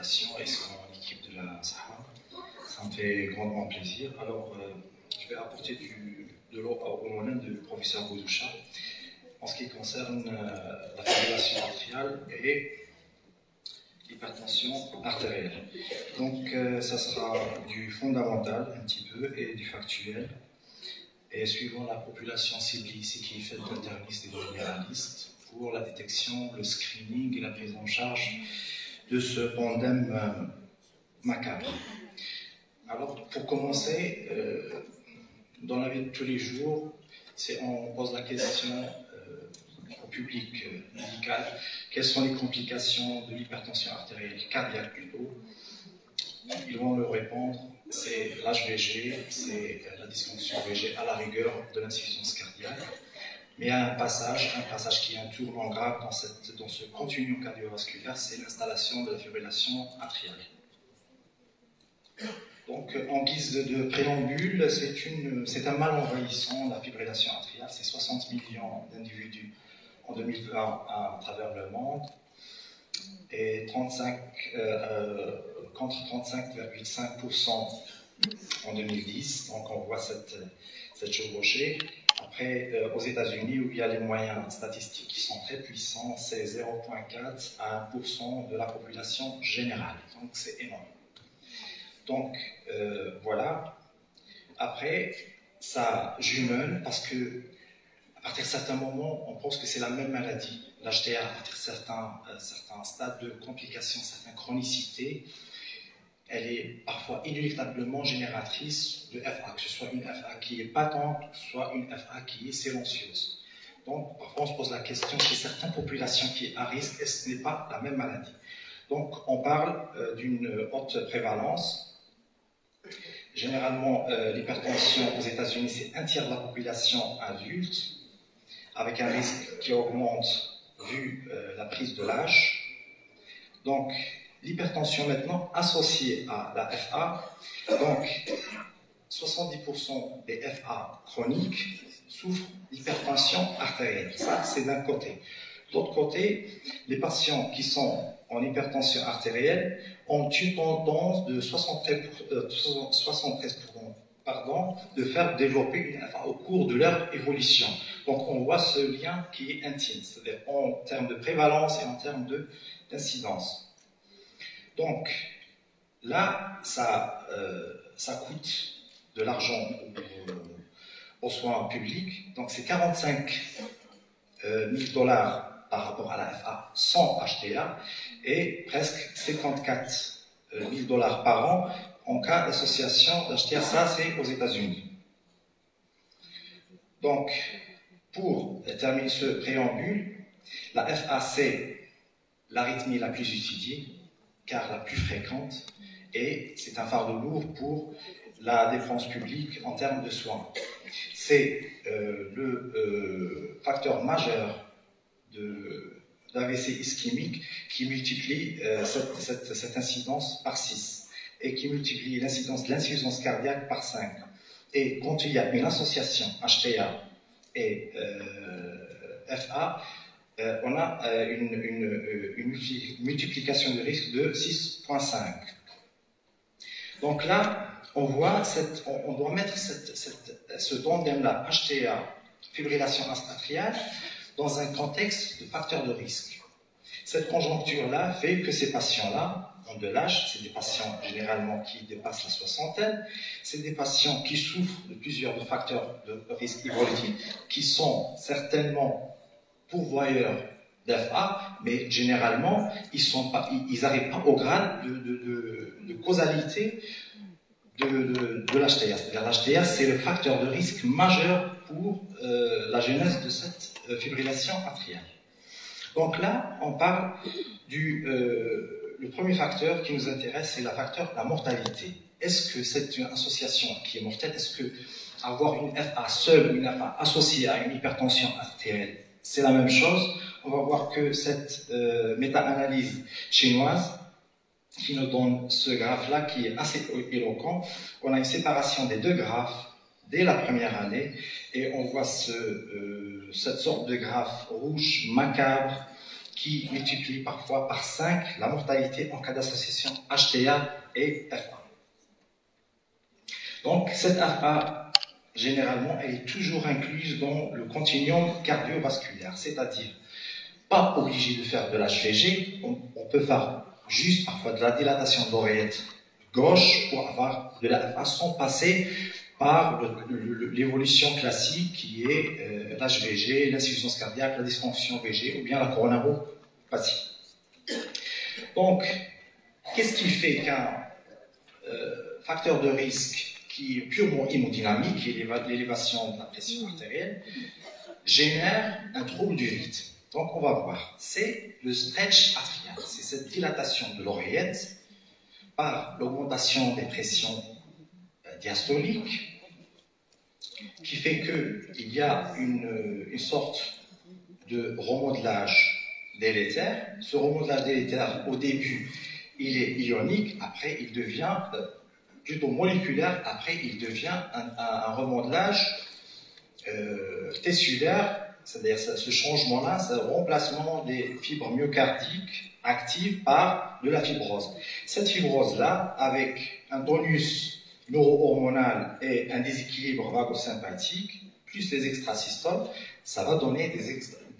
l'invitation et sur l'équipe de la Sahara. Ça me fait grandement plaisir. Alors, je vais apporter de l'eau au moulin du professeur Bouzoucha en ce qui concerne la fibrillation atriale et l'hypertension artérielle. Donc, ça sera du fondamental un petit peu et du factuel. Et suivant la population ciblée ici qui est faite d'internistes et de généralistes pour la détection, le screening et la prise en charge de ce tandem macabre. Alors, pour commencer, dans la vie de tous les jours, on pose la question au public médical, quelles sont les complications de l'hypertension artérielle cardiaque plutôt. Ils vont leur répondre, c'est l'HVG, c'est la dysfonction VG à la rigueur de l'insuffisance cardiaque. Mais il y a un passage qui est un tournant grave dans ce continuum cardiovasculaire, c'est l'installation de la fibrillation atriale. Donc, en guise de préambule, c'est un mal envahissant, la fibrillation atriale. C'est 60 millions d'individus en 2020 à travers le monde et contre 35,5% en 2010. Donc, on voit cette chevauchée. Après, aux États-Unis, où il y a les moyens statistiques qui sont très puissants, c'est 0,4 à 1% de la population générale. Donc, c'est énorme. Donc, voilà. Après, ça jumelle parce que, à partir de certains moments, on pense que c'est la même maladie. L'HTA, à partir de certains stades de complications, certaines chronicités, elle est parfois inéluctablement génératrice de FA, que ce soit une FA qui est patente, soit une FA qui est silencieuse. Donc, parfois, on se pose la question chez certaines populations qui est à risque, est-ce que ce n'est pas la même maladie? Donc, on parle d'une haute prévalence. Généralement, l'hypertension aux États-Unis, c'est un tiers de la population adulte, avec un risque qui augmente vu la prise de l'âge. Donc, l'hypertension maintenant associée à la FA, donc 70% des FA chroniques souffrent d'hypertension artérielle. Ça, c'est d'un côté. De l'autre côté, les patients qui sont en hypertension artérielle ont une tendance de 73% de faire développer une FA au cours de leur évolution. Donc on voit ce lien qui est intime, c'est-à-dire en termes de prévalence et en termes d'incidence. Donc là, ça coûte de l'argent aux soins publics. Donc c'est 45 000 $ par rapport à la FA sans HTA et presque 54 000 $ par an en cas d'association d'HTA. Ça, c'est aux États-Unis. Donc, pour terminer ce préambule, la FA, c'est l'arythmie la plus étudiée, car la plus fréquente, et c'est un fardeau lourd pour la dépense publique en termes de soins. C'est le facteur majeur d'AVC ischémique qui multiplie cette incidence par 6 et qui multiplie l'incidence de l'insuffisance cardiaque par 5. Et quand il y a une association HTA et FA, on a une multiplication de risque de 6,5. Donc là, on voit, on doit mettre ce tandem-là, HTA, fibrillation atriale, dans un contexte de facteur de risque. Cette conjoncture-là fait que ces patients-là ont de l'âge, c'est des patients généralement qui dépassent la soixantaine, c'est des patients qui souffrent de plusieurs facteurs de risque évolutif, qui sont certainement pourvoyeurs d'FA, mais généralement, ils n'arrivent pas au grade de causalité de l'HTA. C'est-à-dire l'HTA, c'est le facteur de risque majeur pour la genèse de cette fibrillation atriale. Donc là, on parle le premier facteur qui nous intéresse, c'est le facteur de la mortalité. Est-ce que c'est une association qui est mortelle? Est-ce que avoir une FA seule ou une FA associée à une hypertension artérielle, c'est la même chose? On va voir que cette méta-analyse chinoise qui nous donne ce graphe-là qui est assez éloquent. On a une séparation des deux graphes dès la première année et on voit cette sorte de graphe rouge macabre qui multiplie parfois par 5 la mortalité en cas d'association HTA et FA. Donc, cette FA, généralement, elle est toujours incluse dans le continuum cardiovasculaire, c'est-à-dire pas obligé de faire de l'HVG, on peut faire juste parfois de la dilatation de l'oreillette gauche pour avoir de la FA sans passer par l'évolution classique qui est l'HVG, l'insuffisance cardiaque, la dysfonction VG ou bien la coronaropathie. Donc, qu'est-ce qui fait qu'un facteur de risque qui est purement hémodynamique, qui est l'élévation de la pression artérielle, génère un trouble du rythme? Donc, on va voir. C'est le stretch atrial, c'est cette dilatation de l'oreillette par l'augmentation des pressions diastoliques qui fait qu'il y a une sorte de remodelage délétère. Ce remodelage délétère, au début, il est ionique, après il devient plutôt moléculaire, après il devient un remodelage tessulaire. C'est-à-dire ce changement-là, c'est le remplacement des fibres myocardiques actives par de la fibrose. Cette fibrose-là, avec un tonus neuro-hormonal et un déséquilibre vagosympathique, plus les extrasystoles, ça va donner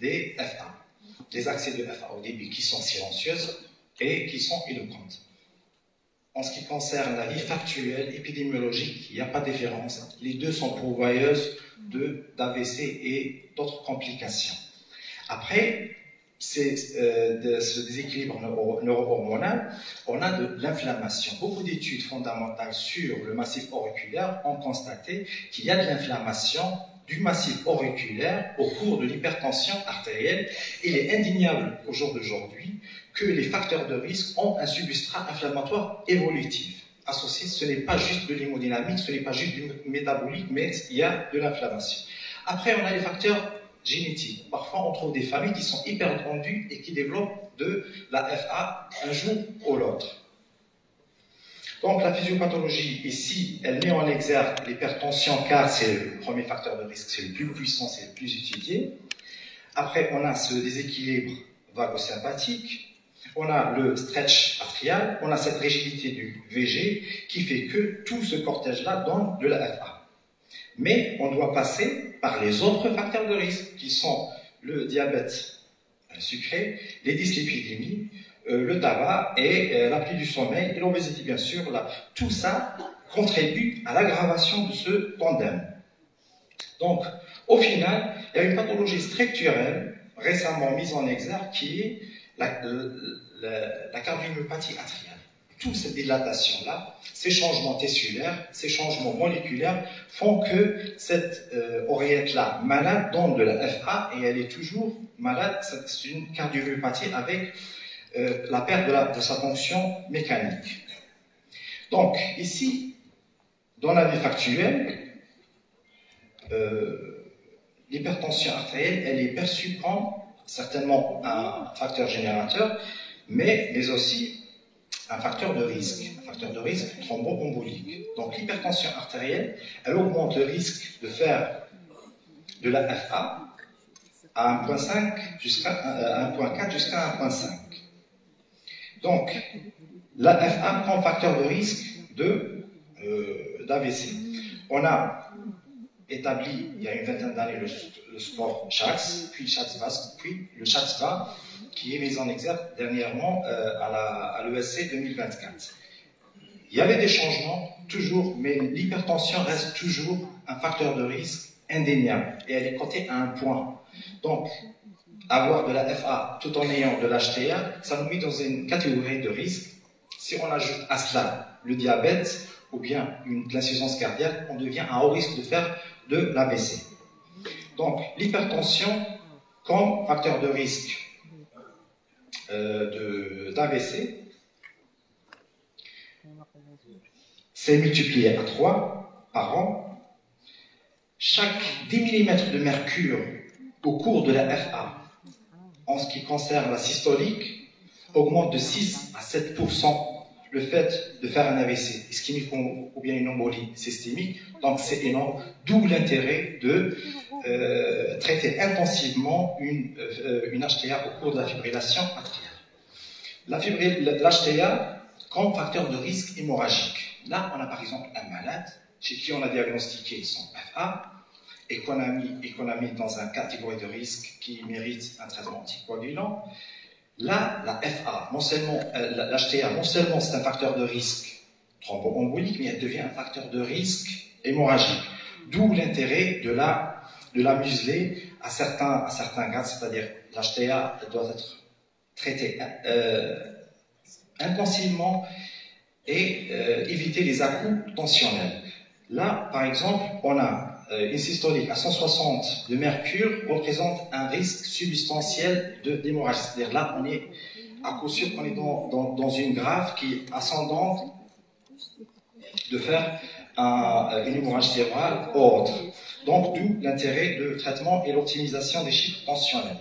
des FA, des accès de FA au début qui sont silencieuses et qui sont éloquentes. En ce qui concerne la vie factuelle, épidémiologique, il n'y a pas de différence. Les deux sont pourvoyeuses d'AVC et d'autres complications. Après, ce déséquilibre neuro-hormonal, on a de l'inflammation. Beaucoup d'études fondamentales sur le massif auriculaire ont constaté qu'il y a de l'inflammation du massif auriculaire au cours de l'hypertension artérielle. Il est indéniable au jour d'aujourd'hui que les facteurs de risque ont un substrat inflammatoire évolutif associé. Ce n'est pas juste de l'hémodynamique, ce n'est pas juste du métabolique, mais il y a de l'inflammation. Après, on a les facteurs génétiques. Parfois, on trouve des familles qui sont hyper tendues et qui développent de la FA un jour ou l'autre. Donc, la physiopathologie, ici, elle met en exergue l'hypertension, car c'est le premier facteur de risque, c'est le plus puissant, c'est le plus étudié. Après, on a ce déséquilibre vagosympathique. On a le stretch atrial, on a cette rigidité du VG qui fait que tout ce cortège-là donne de la FA. Mais on doit passer par les autres facteurs de risque qui sont le diabète sucré, les dyslipidémies, le tabac et l'apnée du sommeil et l'obésité bien sûr. Là, tout ça contribue à l'aggravation de ce tandem. Donc, au final, il y a une pathologie structurelle récemment mise en exergue qui est la cardiomyopathie atriale. Toute cette dilatation-là, ces changements tessulaires, ces changements moléculaires font que cette oreillette-là malade donne de la FA et elle est toujours malade. C'est une cardiomyopathie avec la perte de sa fonction mécanique. Donc, ici, dans la vie factuelle, l'hypertension artérielle, elle est perçue comme certainement un facteur générateur, mais aussi un facteur de risque thromboembolique. Donc l'hypertension artérielle, elle augmente le risque de faire de la FA à 1,5 jusqu'à 1,4 jusqu'à 1,5. Donc la FA prend facteur de risque d'AVC. On a établi il y a une vingtaine d'années le score SHATS, puis SHATS-VASc, puis le SHATS-VA, qui est mis en exergue dernièrement à l'ESC 2024. Il y avait des changements, toujours, mais l'hypertension reste toujours un facteur de risque indéniable, et elle est cotée à 1 point. Donc, avoir de la FA tout en ayant de l'HTA, ça nous met dans une catégorie de risque. Si on ajoute à cela le diabète, ou bien l'insuffisance cardiaque, on devient à haut risque de faire de l'AVC. Donc, l'hypertension comme facteur de risque d'AVC, c'est multiplié à 3 par an. Chaque 10 mm de mercure au cours de la FA, en ce qui concerne la systolique, augmente de 6 à 7% le fait de faire un AVC ischémique ou bien une embolie systémique. Donc c'est énorme, d'où l'intérêt de traiter intensivement une HTA au cours de la fibrillation atriale. L'HTA comme facteur de risque hémorragique. Là, on a par exemple un malade chez qui on a diagnostiqué son FA et qu'on a mis dans une catégorie de risque qui mérite un traitement anticoagulant. Là, la FA, l'HTA, non seulement c'est un facteur de risque thromboembolique, mais elle devient un facteur de risque hémorragique. D'où l'intérêt de la museler à certains grades, c'est-à-dire l'HTA doit être traitée intensivement et éviter les à-coups tensionnels. Là, par exemple, on a une systolique à 160 de mercure représente un risque substantiel d'hémorragie. C'est-à-dire là, on est à coup sûr qu'on est dans une grave qui est ascendante de faire une hémorragie cérébrale ou autre. Donc, d'où l'intérêt de traitement et l'optimisation des chiffres tensionnels.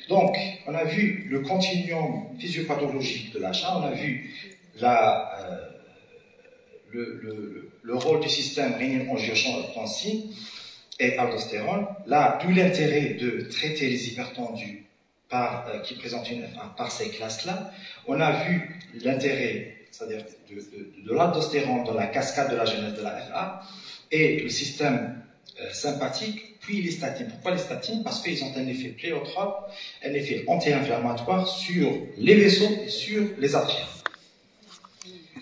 Donc, on a vu le continuum physiopathologique de l'achat, on a vu le rôle du système rénine-angiotensine et aldostérone. Là, d'où l'intérêt de traiter les hypertendus qui présentent une FA par ces classes-là. On a vu l'intérêt, c'est-à-dire de l'aldostérone dans la cascade de la genèse de la FA et le système sympathique, puis les statines. Pourquoi les statines? Parce qu'ils ont un effet pléiotrope, un effet anti-inflammatoire sur les vaisseaux et sur les artères.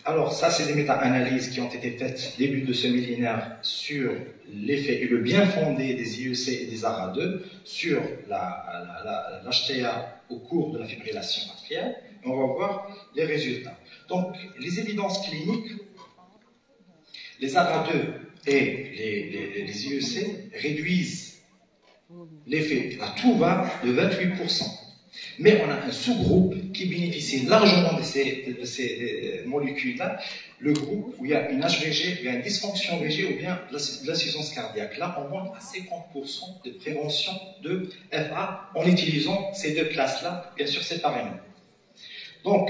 Alors, ça, c'est des méta-analyses qui ont été faites début de ce millénaire sur l'effet et le bien fondé des IEC et des ARA2 sur l'HTA au cours de la fibrillation atriale. Et on va voir les résultats. Donc, les évidences cliniques, les ARA2 et les IEC réduisent l'effet à tout va de 28%. Mais on a un sous-groupe qui bénéficie largement de ces molécules-là, le groupe où il y a une HVG, il y a une dysfonction VG ou bien de l'insuffisance cardiaque. Là, on monte à 50% de prévention de FA en utilisant ces deux classes-là, bien sûr séparément. Donc,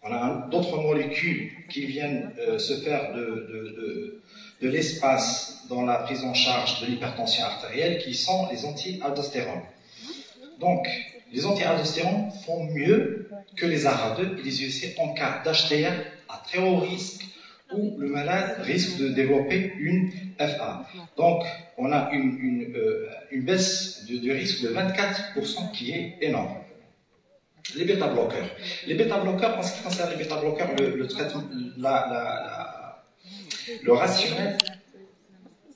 on a d'autres molécules qui viennent se faire de l'espace dans la prise en charge de l'hypertension artérielle, qui sont les anti-aldostérones. Donc, les anti-aldostérones font mieux que les ARA2 et les IEC en cas d'HTA à très haut risque où le malade risque de développer une FA. Donc, on a une baisse du risque de 24% qui est énorme. Les bêta-bloqueurs. Les bêta-bloqueurs, en ce qui concerne les bêta-bloqueurs, le traitement, le rationnel,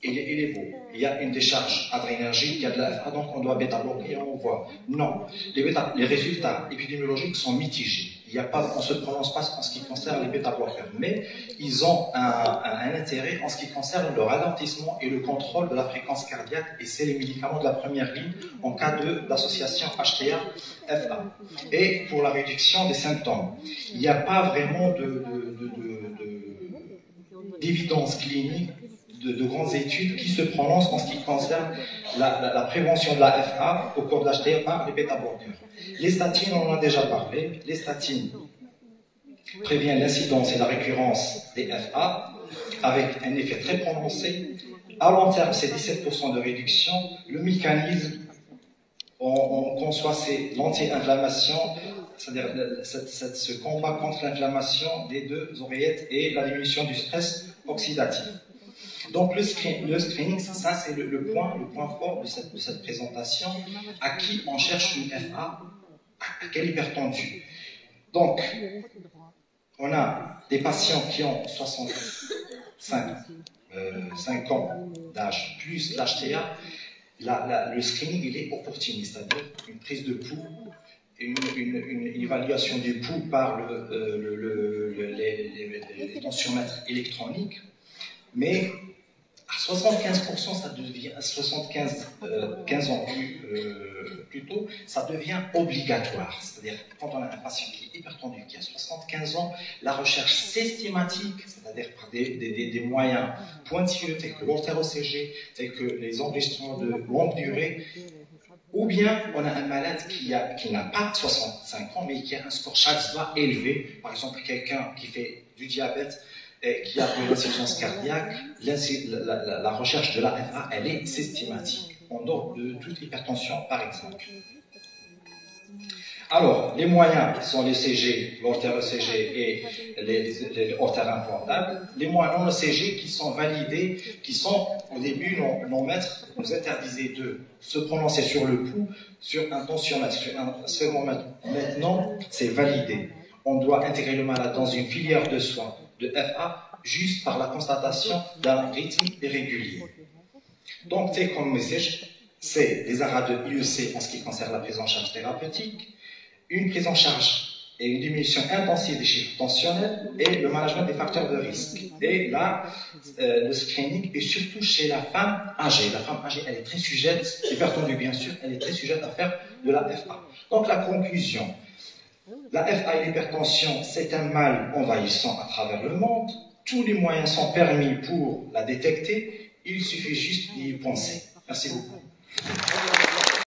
il est beau. Il y a une décharge adrénergique, il y a de la FA, donc on doit bêta-bloquer, on voit. Non, les résultats épidémiologiques sont mitigés. On ne se prononce pas en ce qui concerne les bêta-bloqueurs, mais ils ont un intérêt en ce qui concerne le ralentissement et le contrôle de la fréquence cardiaque, et c'est les médicaments de la première ligne en cas d'association HTA-FA. Et pour la réduction des symptômes, il n'y a pas vraiment d'évidence clinique de grandes études qui se prononcent en ce qui concerne la prévention de la FA au cours de l'HTA par les bêta-bloqueurs. Les statines, on en a déjà parlé. Les statines préviennent l'incidence et la récurrence des FA avec un effet très prononcé. À long terme, c'est 17% de réduction. Le mécanisme, on conçoit, c'est l'anti-inflammation, c'est-à-dire ce combat contre l'inflammation des deux oreillettes et la diminution du stress oxydatif. Donc le screening, ça c'est le point fort de cette présentation. À qui on cherche une FA, à quel hypertendu. Donc, on a des patients qui ont 65 ans d'âge plus l'HTA. Le screening, il est opportuniste, c'est-à-dire une prise de pouls, une évaluation du pouls par les tensiomètres électroniques. Mais à 75%, ça devient, à 15 ans plus tôt, ça devient obligatoire. C'est-à-dire, quand on a un patient qui est hypertendu, qui a 75 ans, la recherche systématique, c'est-à-dire par des moyens pointilleux, tels que l'haltéro-CG, tels que les enregistrements de longue durée, ou bien on a un malade qui n'a pas 65 ans, mais qui a un score SHATS-2 élevé, par exemple quelqu'un qui fait du diabète, qui a de l'insuffisance cardiaque, la recherche de la FA, elle est systématique. en dehors de toute hypertension, par exemple. Alors, les moyens sont les CG, l'horter-ECG et les horters implantables. Les moyens non ECG qui sont validés, qui sont, au début, nos maîtres nous interdisaient de se prononcer sur le pouls, sur un tensiomètre, sur un sphéromètre. Maintenant, c'est validé. On doit intégrer le malade dans une filière de soins de FA juste par la constatation d'un rythme irrégulier. Donc, take-home message, c'est les arrêts de IEC en ce qui concerne la prise en charge thérapeutique, une prise en charge et une diminution intensive des chiffres tensionnels et le management des facteurs de risque. Et là, le screening est surtout chez la femme âgée. La femme âgée, elle est très sujette, hypertendue bien sûr, elle est très sujette à faire de la FA. Donc la conclusion, la FA et l'hypertension, c'est un mal envahissant à travers le monde. Tous les moyens sont permis pour la détecter. Il suffit juste d'y penser. Merci beaucoup.